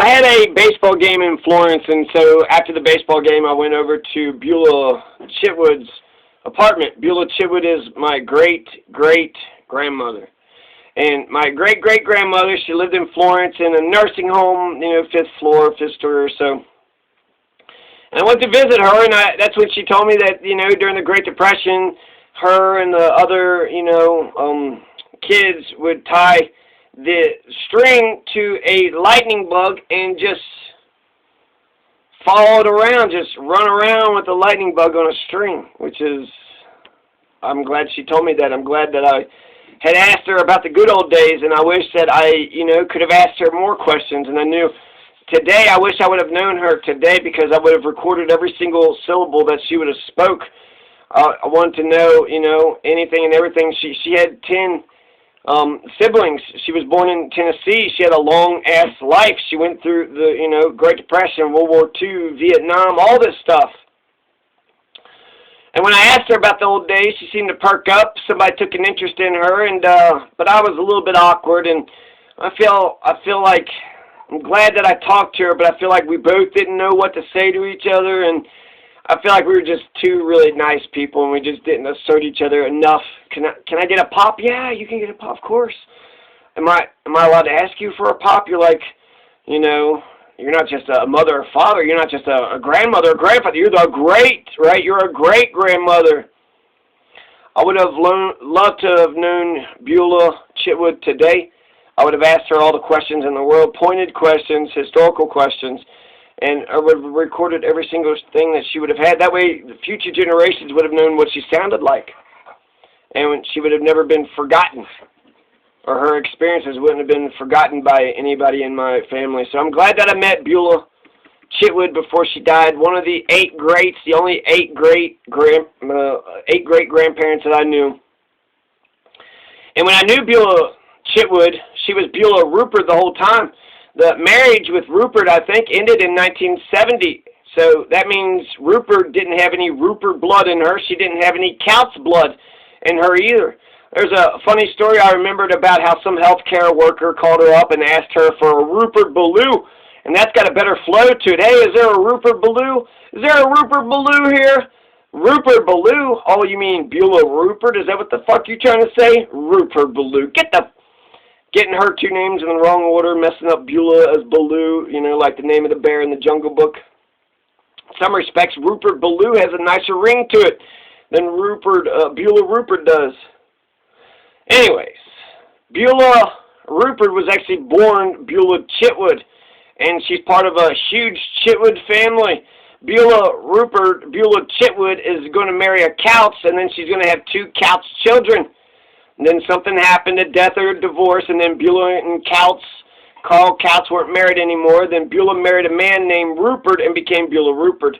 I had a baseball game in Florence, and so after the baseball game, I went over to Beulah Chitwood's apartment. Beulah Chitwood is my great-great-grandmother. And my great-great-grandmother, she lived in Florence in a nursing home, you know, 5th floor, 5th story or so. And I went to visit her, and that's when she told me that, you know, during the Great Depression, her and the other, you know, kids would tie the string to a lightning bug and just follow it around, just run around with a lightning bug on a string, which is, I'm glad she told me that. I'm glad that I had asked her about the good old days, and I wish that I, you know, could have asked her more questions, and I knew today, I wish I would have known her today because I would have recorded every single syllable that she would have spoke. I wanted to know, you know, anything and everything. She had 10 siblings. She was born in Tennessee. She had a long-ass life. She went through the, you know, Great Depression, World War II, Vietnam, all this stuff. And when I asked her about the old days, she seemed to perk up. Somebody took an interest in her, and but I was a little bit awkward, and I feel like I'm glad that I talked to her, but I feel like we both didn't know what to say to each other, and I feel like we were just two really nice people, and we just didn't assert each other enough. Can I get a pop? Yeah, you can get a pop, of course. Am I allowed to ask you for a pop? You're like, you know, you're not just a mother or father. You're not just a grandmother or grandfather. You're the great, right? You're a great-grandmother. I would have loved to have known Beulah Chitwood today. I would have asked her all the questions in the world, pointed questions, historical questions, and I would have recorded every single thing that she would have had. That way, the future generations would have known what she sounded like, and she would have never been forgotten, or her experiences wouldn't have been forgotten by anybody in my family. So I'm glad that I met Beulah Chitwood before she died. One of the 8 greats, the only 8 great-grandparents that I knew. And when I knew Beulah Chitwood, she was Beulah Rupard the whole time. The marriage with Rupard, I think, ended in 1970. So that means Rupard didn't have any Rupard blood in her. She didn't have any kautz blood in her either. There's a funny story I remembered about how some healthcare worker called her up and asked her for a Rupard Beulah, and that's got a better flow to it. Hey, is there a Rupard Beulah? Is there a Rupard Beulah here? Rupard Beulah? Oh, you mean Beulah Rupard? Is that what the fuck you trying to say? Rupard Beulah. Getting her 2 names in the wrong order, messing up Beulah as Beulah, you know, like the name of the bear in the Jungle Book. In some respects, Rupard Beulah has a nicer ring to it than Beulah Rupard does. Anyways, Beulah Rupard was actually born Beulah Chitwood, and she's part of a huge Chitwood family. Beulah Chitwood is going to marry a kautz, and then she's going to have 2 kautz children. And then something happened, a death or a divorce, and then Beulah and Carl Kautz weren't married anymore. Then Beulah married a man named Rupard and became Beulah Rupard.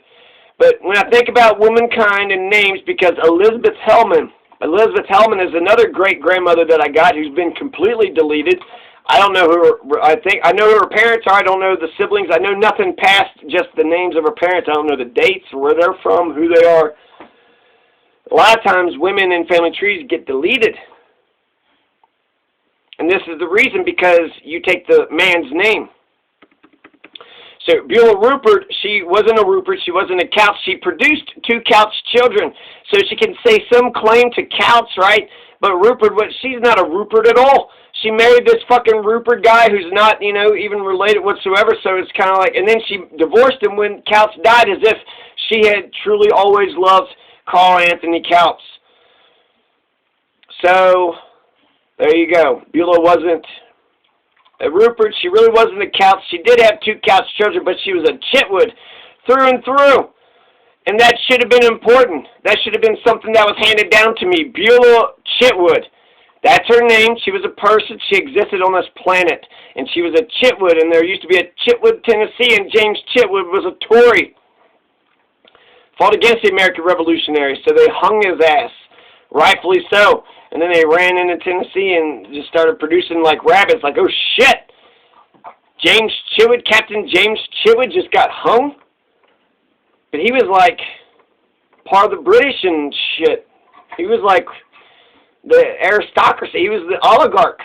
But when I think about womankind and names, because Elizabeth Hellman is another great-grandmother that I got who's been completely deleted. I don't know who I know who her parents are. I don't know the siblings. I know nothing past just the names of her parents. I don't know the dates, where they're from, who they are. A lot of times women in family trees get deleted. And this is the reason, because you take the man's name. So Beulah Rupard, she wasn't a Rupert, she wasn't a kautz. She produced 2 kautz children. So she can say some claim to kautz, right? But Rupert, she's not a Rupert at all. She married this fucking Rupert guy who's not, you know, even related whatsoever. So it's kind of like, and then she divorced him when Kautz died, as if she had truly always loved Carl Anthony Kautz. So there you go. Beulah wasn't a Rupert. She really wasn't a kautz. She did have 2 kautz children, but she was a Chitwood through and through. And that should have been important. That should have been something that was handed down to me. Beulah Chitwood. That's her name. She was a person. She existed on this planet. And she was a Chitwood. And there used to be a Chitwood, Tennessee, and James Chitwood was a Tory. Fought against the American Revolutionaries, so they hung his ass. Rightfully so. And then they ran into Tennessee and just started producing like rabbits. Like, oh shit! James Chitwood, Captain James Chitwood just got hung? But he was like part of the British and shit. He was like the aristocracy. He was the oligarch.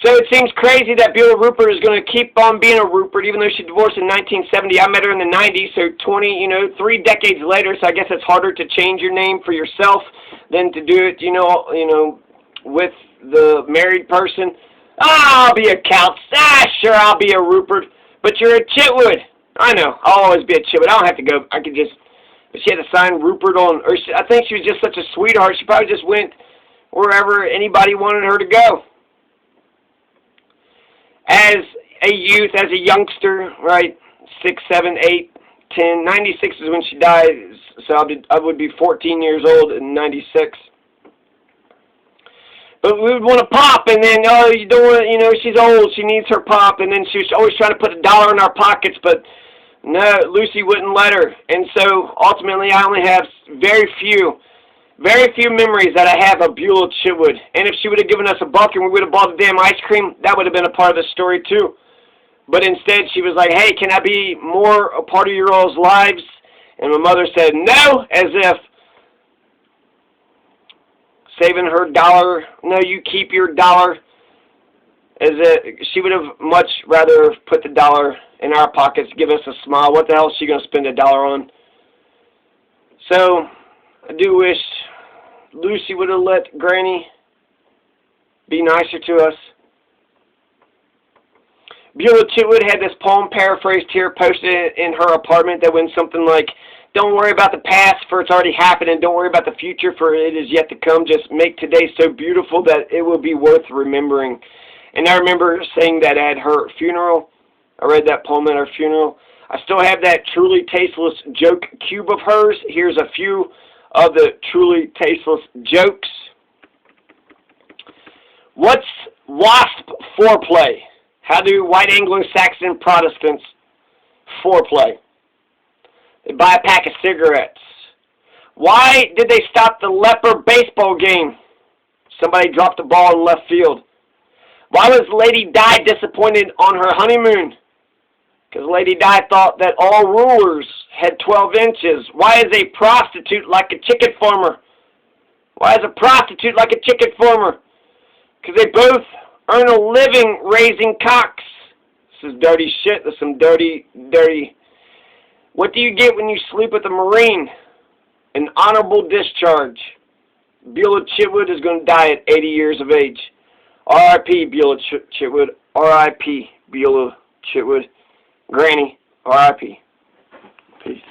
So it seems crazy that Beulah Rupert is going to keep on being a Rupert, even though she divorced in 1970. I met her in the 90s, so 3 decades later. So I guess it's harder to change your name for yourself than to do it, with the married person. I'll be a kautz. Sure, I'll be a Rupert. But you're a Chitwood. I know. I'll always be a Chitwood. I don't have to go. I could just. But she had to sign Rupert on. Or I think she was just such a sweetheart. She probably just went wherever anybody wanted her to go. As a youth, as a youngster, right, 6, 7, 8, 10, 96 is when she died, so I would be 14 years old in 96. But we would want to pop, and then, oh, you don't want, she's old, she needs her pop, and then she was always trying to put $1 in our pockets, but no, Lucy wouldn't let her. And so, ultimately, I only have very few memories that I have of Beulah Chitwood. And if she would have given us $1 and we would have bought the damn ice cream, that would have been a part of the story too. But instead she was like, hey, can I be more a part of your all's lives? And my mother said no, as if saving her $1, no, you keep your $1. As if she would have much rather put the $1 in our pockets, give us a smile. What the hell is she going to spend $1 on? So I do wish Lucy would have let Granny be nicer to us. Beulah Chitwood had this poem paraphrased here, posted in her apartment that went something like, don't worry about the past, for it's already happened, and don't worry about the future, for it is yet to come. Just make today so beautiful that it will be worth remembering. And I remember saying that at her funeral. I read that poem at her funeral. I still have that truly tasteless joke cube of hers. Here's a few of the truly tasteless jokes. What's WASP foreplay? How do white Anglo-Saxon Protestants foreplay? They buy a pack of cigarettes. Why did they stop the leper baseball game? Somebody dropped the ball in left field. Why was Lady Di disappointed on her honeymoon? Because Lady Di thought that all rulers had 12 inches. Why is a prostitute like a chicken farmer? Why is a prostitute like a chicken farmer? Because they both earn a living raising cocks. This is dirty shit. This is some dirty. What do you get when you sleep with a Marine? An honorable discharge. Beulah Chitwood is going to die at 80 years of age. R.I.P. Beulah Chitwood. R.I.P. Beulah Chitwood. Granny, R.I.P. Peace.